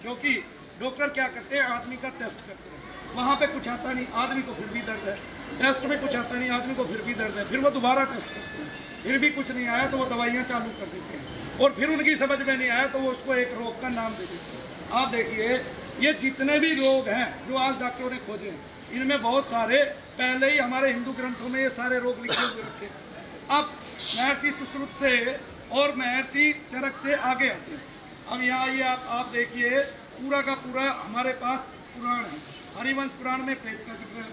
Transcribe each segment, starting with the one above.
क्योंकि डॉक्टर क्या करते हैं, आदमी का टेस्ट करते हैं, वहाँ पे कुछ आता नहीं, आदमी को फिर भी दर्द है, टेस्ट में कुछ आता नहीं, आदमी को फिर भी दर्द है, फिर वो दोबारा टेस्ट करते हैं, फिर भी कुछ नहीं आया तो वो दवाइयाँ चालू कर देते हैं, और फिर उनकी समझ में नहीं आया तो वो उसको एक रोग का नाम दे देते हैं। आप देखिए ये जितने भी रोग हैं जो आज डॉक्टरों ने खोजे हैं, इनमें बहुत सारे पहले ही हमारे हिंदू ग्रंथों में ये सारे रोग लिखे हुए रखे। अब महर्षि सुश्रुत से और महर्षि चरक से आगे आते हैं। अब यहाँ ये आप देखिए पूरा का पूरा हमारे पास पुराण है। हरिवंश पुराण में प्रेत का जिक्र है,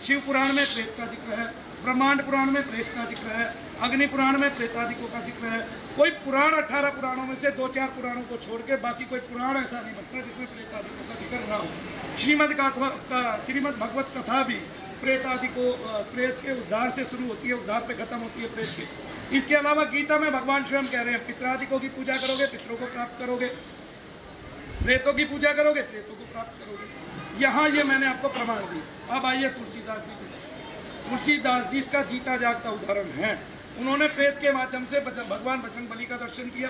शिव पुराण में प्रेत का जिक्र है, ब्रह्मांड पुराण में प्रेत का जिक्र है, अग्नि पुराण में प्रेतादिकों का जिक्र है। कोई पुराण 18 पुराणों में से 2-4 पुराणों को छोड़ के बाकी कोई पुराण ऐसा नहीं बचता जिसमें प्रेतादिकों का जिक्र ना हो। श्रीमद् भगवत कथा भी प्रेतादिकों प्रेत के उद्धार से शुरू होती है, उद्धार पे खत्म होती है प्रेत के। इसके अलावा गीता में भगवान स्वयं कह रहे हैं पितरादिकों की पूजा करोगे पितरों को प्राप्त करोगे, प्रेतों की पूजा करोगे प्रेतों को प्राप्त करोगे। यहाँ ये मैंने आपको प्रमाण दी। अब आइए तुलसीदास जी की। तुलसीदास जी इसका जीता जागता उदाहरण है। उन्होंने प्रेत के माध्यम से भगवान बजरंगबली का दर्शन किया,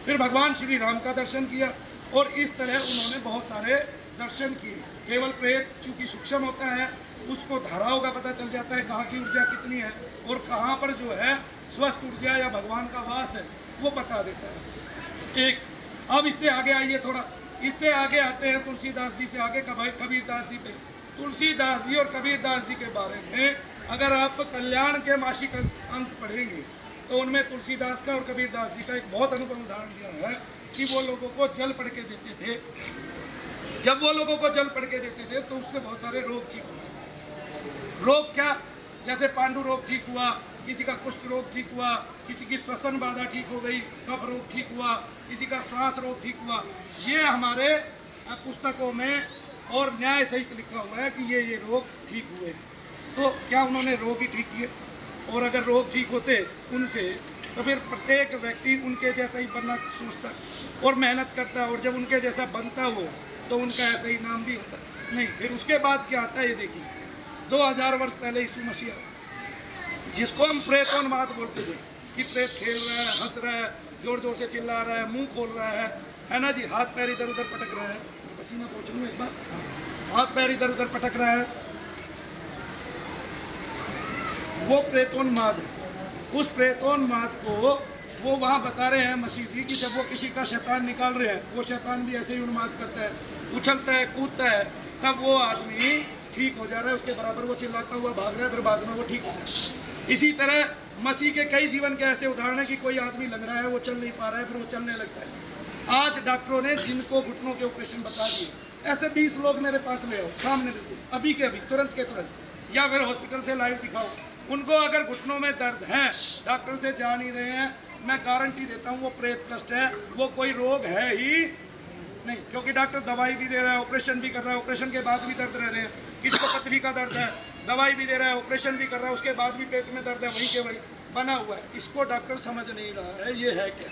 फिर भगवान श्री राम का दर्शन किया, और इस तरह उन्होंने बहुत सारे दर्शन किए। केवल प्रेत चूँकि सूक्ष्म होता है, उसको धाराओं का पता चल जाता है कहाँ की ऊर्जा कितनी है और कहाँ पर जो है स्वस्थ ऊर्जा या भगवान का वास है वो बता देता है। एक अब इससे आगे आइए, थोड़ा इससे आगे आते हैं तुलसीदास जी से आगे कबीरदास जी पे। तुलसीदास जी और कबीरदास जी के बारे में अगर आप कल्याण के मासिक अंक पढ़ेंगे तो उनमें तुलसीदास का और कबीरदास जी का एक बहुत अनुभव उदाहरण दिया है कि वो लोगों को जल पढ़ के देते थे। जब वो लोगों को जल पढ़ के देते थे तो उससे बहुत सारे रोग ठीक हुए। रोग क्या, जैसे पांडु रोग ठीक हुआ, किसी का कुष्ठ रोग ठीक हुआ, किसी की श्वसन बाधा ठीक हो गई, कफ रोग ठीक हुआ, किसी का श्वास रोग ठीक हुआ। ये हमारे पुस्तकों में और न्याय सहित लिखा हुआ है कि ये रोग ठीक हुए हैं। तो क्या उन्होंने रोग ही ठीक किए? और अगर रोग ठीक होते उनसे तो फिर प्रत्येक व्यक्ति उनके जैसा ही बनना सोचता और मेहनत करता, और जब उनके जैसा बनता हो तो उनका ऐसा ही नाम भी होता नहीं। फिर उसके बाद क्या आता है ये देखिए, 2000 वर्ष पहले यीशु मसीह, जिसको हम प्रेतोन्माद बोलते थे कि प्रेत खेल रहा है, हंस रहा है, जोर जोर से चिल्ला रहा है, मुंह खोल रहा है ना जी, हाथ पैर इधर उधर पटक रहा है, पसीना पहुँच लूँ एक बार, हाथ पैर इधर उधर पटक रहा है, वो प्रेतोन्माद है। उस प्रेतोन्माद को वो वहाँ बता रहे हैं मसीह जी कि जब वो किसी का शैतान निकाल रहे हैं, वो शैतान भी ऐसे ही उन्माद करता है, उछलता है, कूदता है, तब वो आदमी ठीक हो जा रहा है, उसके बराबर वो चिल्लाता हुआ भाग रहा है, फिर बाद में वो ठीक हो जाता है। इसी तरह मसीह के कई जीवन के ऐसे उदाहरण हैं कि कोई आदमी लग रहा है वो चल नहीं पा रहा है, फिर वो चलने लगता है। आज डॉक्टरों ने जिनको घुटनों के ऑपरेशन बता दिए, ऐसे 20 लोग मेरे पास ले आओ सामने, बिल्कुल अभी के अभी, तुरंत के तुरंत, या फिर हॉस्पिटल से लाइव दिखाओ। उनको अगर घुटनों में दर्द है, डॉक्टर से जा नहीं रहे हैं, मैं गारंटी देता हूँ वो प्रेत कष्ट है, वो कोई रोग है ही नहीं। क्योंकि डॉक्टर दवाई भी दे रहा है, ऑपरेशन भी कर रहा है, ऑपरेशन के बाद भी दर्द रह रहे हैं। किसी को पथरी का दर्द है, दवाई भी दे रहा है, ऑपरेशन भी कर रहा है, उसके बाद भी पेट में दर्द है, वहीं के वहीं बना हुआ है। इसको डॉक्टर समझ नहीं रहा है ये है क्या,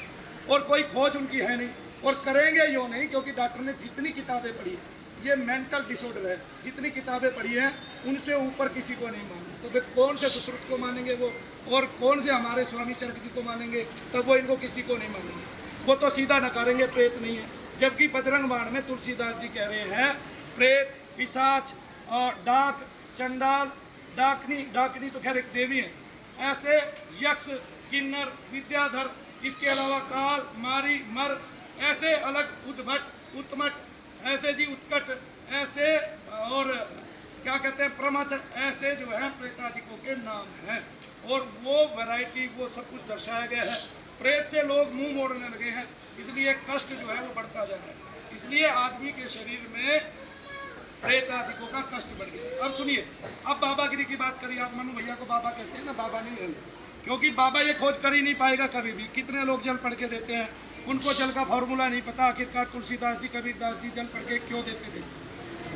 और कोई खोज उनकी है नहीं, और करेंगे यो नहीं, क्योंकि डॉक्टर ने जितनी किताबें पढ़ी है, ये मेंटल डिसऑर्डर है, जितनी किताबें पढ़ी हैं उनसे ऊपर किसी को नहीं माने। तो फिर कौन से सुश्रुत को मानेंगे वो, और कौन से हमारे स्वामी चरक जी को मानेंगे? तब वो इनको किसी को नहीं मानेंगे, वो तो सीधा नकारेंगे प्रेत नहीं है। जबकि बजरंग बाण में तुलसीदास जी कह रहे हैं प्रेत, पिशाच और डाक, चंडाल, डाकनी तो खैर एक देवी है, ऐसे यक्ष, किन्नर, विद्याधर, इसके अलावा काल, मारी, मर, ऐसे अलग उद्भट, उत्मट, ऐसे जी उत्कट, ऐसे और क्या कहते हैं प्रमथ, ऐसे जो है प्रेतादिकों के नाम हैं। और वो वैरायटी वो सब कुछ दर्शाया गया है। प्रेत से लोग मुंह मोड़ने लगे हैं, इसलिए कष्ट जो है वो बढ़ता जा रहा है। इसलिए आदमी के शरीर में प्रेतादिकों का कष्ट बढ़ गया। अब सुनिए, अब बाबागिरी की बात करिए। आप मनु भैया को बाबा कहते हैं ना, बाबा नहीं है, क्योंकि बाबा ये खोज कर ही नहीं पाएगा कभी भी। कितने लोग जल पढ़ के देते हैं, उनको जल का फॉर्मूला नहीं पता। आखिरकार तुलसीदास जी, कबीरदास जी जल पढ़ के क्यों देते थे?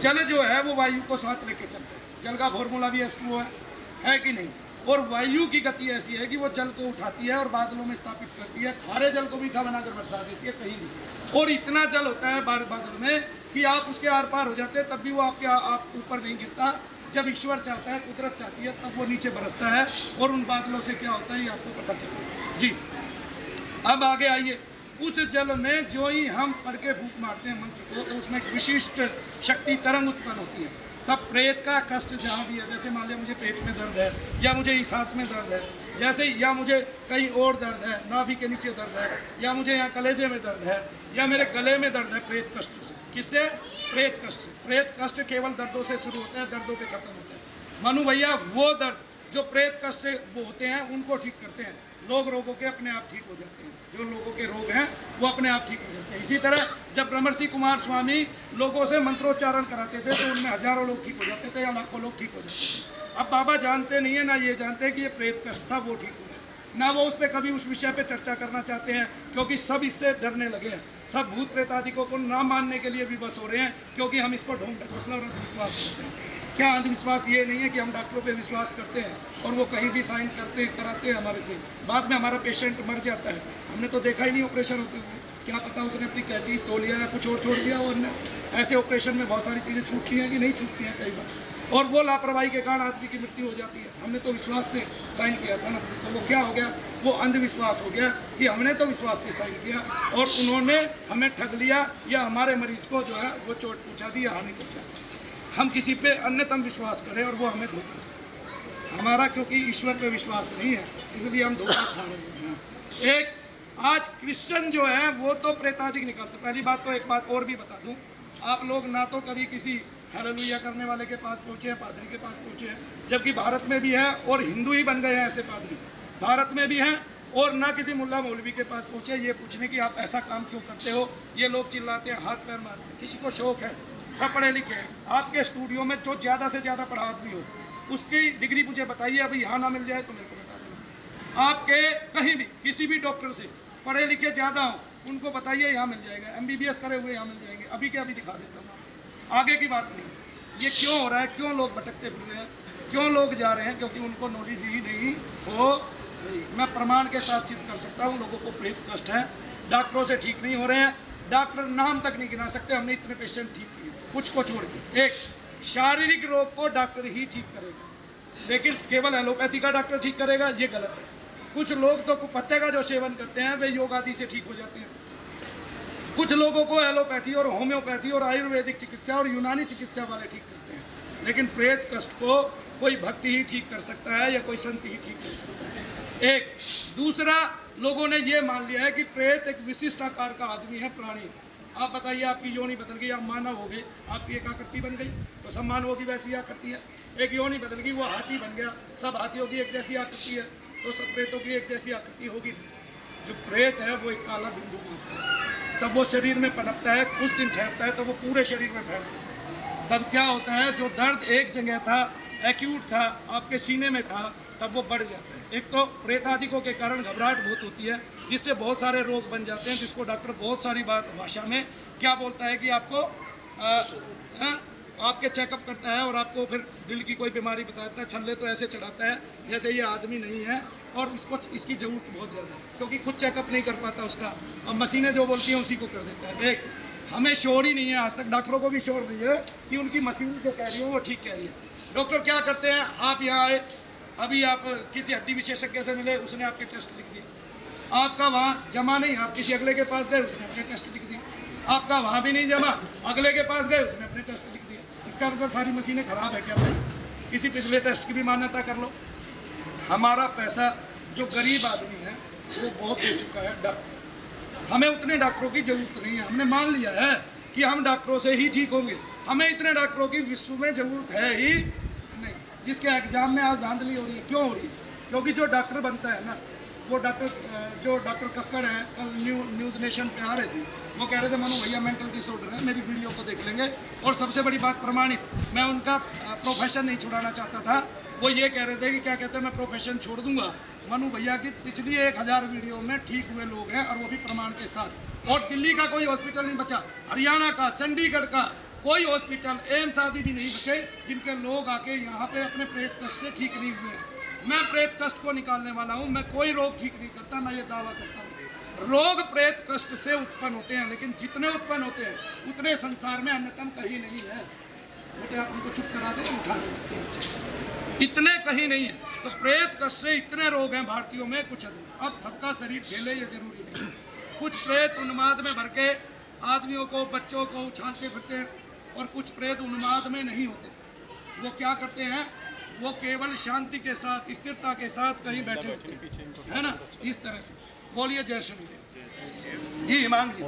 जल जो है वो वायु को साथ लेके चलता है, जल का फॉर्मूला भी H2O है कि नहीं? और वायु की गति ऐसी है कि वो जल को उठाती है और बादलों में स्थापित करती है, खारे जल को मीठा बनाकर बरसा देती है कहीं भी। और इतना जल होता है बादल में कि आप उसके आर पार हो जाते हैं, तब भी वो आप ऊपर नहीं गिरता। जब ईश्वर चाहता है, कुदरत चाहती है, तब वो नीचे बरसता है, और उन बादलों से क्या होता है ये आपको पता चलता है जी। अब आगे आइए, उस जल में जो ही हम पढ़ के फूंक मारते हैं मंत्र को, तो उसमें एक विशिष्ट शक्ति तरंग उत्पन्न होती है। तब प्रेत का कष्ट जहाँ भी है, जैसे मान लिया मुझे पेट में दर्द है, या मुझे इस हाथ में दर्द है, जैसे या मुझे कहीं और दर्द है, नाभि के नीचे दर्द है, या मुझे यहाँ कलेजे में दर्द है, या मेरे गले में दर्द है, प्रेत कष्ट से। किससे? प्रेत कष्ट से। प्रेत कष्ट केवल दर्दों से शुरू होता है, दर्दों पे खत्म होता है। मनु भैया वो दर्द जो प्रेत कष्ट से वो होते हैं उनको ठीक करते हैं। लोग रोगों के अपने आप ठीक हो जाते हैं, जो लोगों के रोग हैं वो अपने आप ठीक हो जाते हैं। इसी तरह जब ब्रह्मर्षि कुमार स्वामी लोगों से मंत्रोच्चारण कराते थे तो उनमें हजारों लोग ठीक हो जाते थे या लाखों लोग ठीक हो जाते थे। अब बाबा जानते नहीं है, ना ये जानते हैं कि ये प्रेत कष्ट था, वो ठीक हो गया, ना वो उस पर कभी उस विषय पे चर्चा करना चाहते हैं, क्योंकि सब इससे डरने लगे हैं। सब भूत प्रेत आदि को ना मानने के लिए विवश हो रहे हैं, क्योंकि हम इसको ढोंग ढकोसला और अंधविश्वास करते हैं। क्या अंधविश्वास ये नहीं है कि हम डॉक्टरों पे विश्वास करते हैं और वो कहीं भी साइन करते कराते हैं हमारे से, बाद में हमारा पेशेंट मर जाता है, हमने तो देखा ही नहीं ऑपरेशन होते हुए, क्या पता उसने अपनी कैंची तोड़ लिया है, कुछ और छोड़ दिया। और ऐसे ऑपरेशन में बहुत सारी चीज़ें छूटती हैं कि नहीं छूटती हैं कई बार, और वो लापरवाही के कारण आदमी की मृत्यु हो जाती है। हमने तो विश्वास से साइन किया था ना, तो वो क्या हो गया? वो अंधविश्वास हो गया कि हमने तो विश्वास से साइन किया और उन्होंने हमें ठग लिया, या हमारे मरीज को जो है वो चोट पहुँचा दी या हानि पहुँचा। हम किसी पे अन्यतम विश्वास करें और वो हमें धोखा, हमारा क्योंकि ईश्वर पे विश्वास नहीं है, इसलिए हम धोखा खा रहे हैं। एक आज क्रिश्चियन जो है वो तो प्रेताजिक निकलते। पहली बात तो एक बात और भी बता दूं, आप लोग ना तो कभी किसी हालेलुया करने वाले के पास पहुँचे हैं, पादरी के पास पहुँचे हैं, जबकि भारत में भी है और हिंदू ही बन गए हैं ऐसे पादरी, भारत में भी हैं। और ना किसी मुल्ला मौलवी के पास पहुँचे ये पूछने की आप ऐसा काम क्यों करते हो। ये लोग चिल्लाते हैं, हाथ पैर मारते हैं, किसी को शौक है, सब पढ़े लिखे हैं। आपके स्टूडियो में जो ज़्यादा से ज़्यादा पढ़ा आदमी हो उसकी डिग्री मुझे बताइए, अभी यहाँ ना मिल जाए तो मेरे को बता देना। आपके कहीं भी किसी भी डॉक्टर से पढ़े लिखे ज़्यादा हो उनको बताइए, यहाँ मिल जाएगा। MBBS करे हुए यहाँ मिल जाएंगे, अभी के अभी दिखा देता हूँ। आगे की बात नहीं। ये क्यों हो रहा है? क्यों लोग भटकते फिर रहे हैं? क्यों लोग जा रहे हैं? क्योंकि उनको नॉलेज ही नहीं हो रही। मैं प्रमाण के साथ सिद्ध कर सकता हूँ, लोगों को प्रेत कष्ट है, डॉक्टरों से ठीक नहीं हो रहे हैं। डॉक्टर नाम तक नहीं गिना सकते, हमने इतने पेशेंट ठीक किए कुछ को छोड़ के। एक शारीरिक रोग को डॉक्टर ही ठीक करेगा, लेकिन केवल एलोपैथी का डॉक्टर ठीक करेगा, ये गलत है। कुछ लोग तो पत्ते का जो सेवन करते हैं वे योग आदि से ठीक हो जाते हैं। कुछ लोगों को एलोपैथी और होम्योपैथी और आयुर्वेदिक चिकित्सा और यूनानी चिकित्सा वाले ठीक करते हैं, लेकिन प्रेत कष्ट को कोई भक्ति ही ठीक कर सकता है या कोई संत ही ठीक कर सकता है। एक दूसरा, लोगों ने ये मान लिया है कि प्रेत एक विशिष्ट आकार का आदमी है, प्राणी। आप बताइए, आपकी योनि बदल गई, आप मानव हो गए, आपकी एक आकृति बन गई, तो सब मानवों की वैसी आकृति है। एक योनि बदल गई, वो हाथी बन गया, सब हाथियों की एक जैसी आकृति है, तो सब प्रेतों की एक जैसी आकृति होगी। जो प्रेत है वो एक काला बिंदु होता है, तब वो शरीर में पनपता है, कुछ दिन ठहरता है तो वो पूरे शरीर में फैल जाता है। तब क्या होता है, जो दर्द एक जगह था, एक्यूट था, आपके सीने में था, तब वो बढ़ जाता है। एक तो प्रेतादिकों के कारण घबराहट बहुत होती है, जिससे बहुत सारे रोग बन जाते हैं, जिसको डॉक्टर बहुत सारी बात भाषा में क्या बोलता है कि आपको आपके चेकअप करता है और आपको फिर दिल की कोई बीमारी बताता है, छल्ले तो ऐसे चढ़ाता है जैसे ये आदमी नहीं है और इसकी ज़रूरत बहुत ज़्यादा है, क्योंकि खुद चेकअप नहीं कर पाता उसका, अब मशीनें जो बोलती हैं उसी को कर देता है। देख, हमें शोर ही नहीं है, आज तक डॉक्टरों को भी शोर नहीं है कि उनकी मशीन जो कह रही हो वो ठीक कह रही है। डॉक्टर क्या करते हैं, आप यहाँ आए, अभी आप किसी हड्डी विशेषज्ञ से मिले, उसने आपके टेस्ट लिख दिए, आपका वहाँ जमा नहीं, आप किसी अगले के पास गए, उसने अपने टेस्ट लिख दिए, आपका वहाँ भी नहीं जमा, अगले के पास गए, उसने अपने टेस्ट लिख दिए। इसका मतलब सारी मशीनें खराब है क्या भाई? किसी पिछले टेस्ट की भी मान्यता कर लो। हमारा पैसा जो गरीब आदमी है वो बहुत हो चुका है डॉक्टर, हमें उतने डॉक्टरों की जरूरत नहीं है। हमने मान लिया है कि हम डॉक्टरों से ही ठीक होंगे, हमें इतने डॉक्टरों की विश्व में ज़रूरत है ही नहीं। जिसके एग्जाम में आज धांधली हो रही है, क्यों हो रही है? क्योंकि जो डॉक्टर बनता है ना, वो जो डॉक्टर कक्कड़ हैं, कल न्यूज़ नेशन पे आ रहे थे, वो कह रहे थे मनु भैया मेंटल डिसऑर्डर है, मेरी वीडियो को देख लेंगे। और सबसे बड़ी बात प्रमाणित, मैं उनका प्रोफेशन नहीं छुड़ाना चाहता था, वो ये कह रहे थे कि क्या कहते हैं मैं प्रोफेशन छोड़ दूंगा। मनु भैया की पिछली 1000 वीडियो में ठीक हुए लोग हैं और वो भी प्रमाण के साथ। और दिल्ली का कोई हॉस्पिटल नहीं बचा, हरियाणा का, चंडीगढ़ का कोई हॉस्पिटल, एम्स आदि भी नहीं बचे जिनके लोग आके यहाँ पे अपने प्रेत कष्ट से ठीक नहीं हुए हैं। मैं प्रेत कष्ट को निकालने वाला हूँ, मैं कोई रोग ठीक नहीं करता, मैं ये दावा करता हूँ। रोग प्रेत कष्ट से उत्पन्न होते हैं, लेकिन जितने उत्पन्न होते हैं उतने संसार में अन्यतम कहीं नहीं है। बेटे आप उनको चुप करा दें, उठा दें, इतने कहीं नहीं है। तो प्रेत कष्ट से इतने रोग हैं भारतीयों में, कुछ अब सबका शरीर झेले ये जरूरी नहीं। कुछ प्रेत उन्माद में भर के आदमियों को, बच्चों को उछालते फिरते हैं, और कुछ प्रेत उन्माद में नहीं होते। वो क्या करते हैं, वो केवल शांति के साथ, स्थिरता के साथ कहीं बैठे होते हैं, है ना, इस तरह से। बोलिए जय श्री देव। जी हिमांग जी।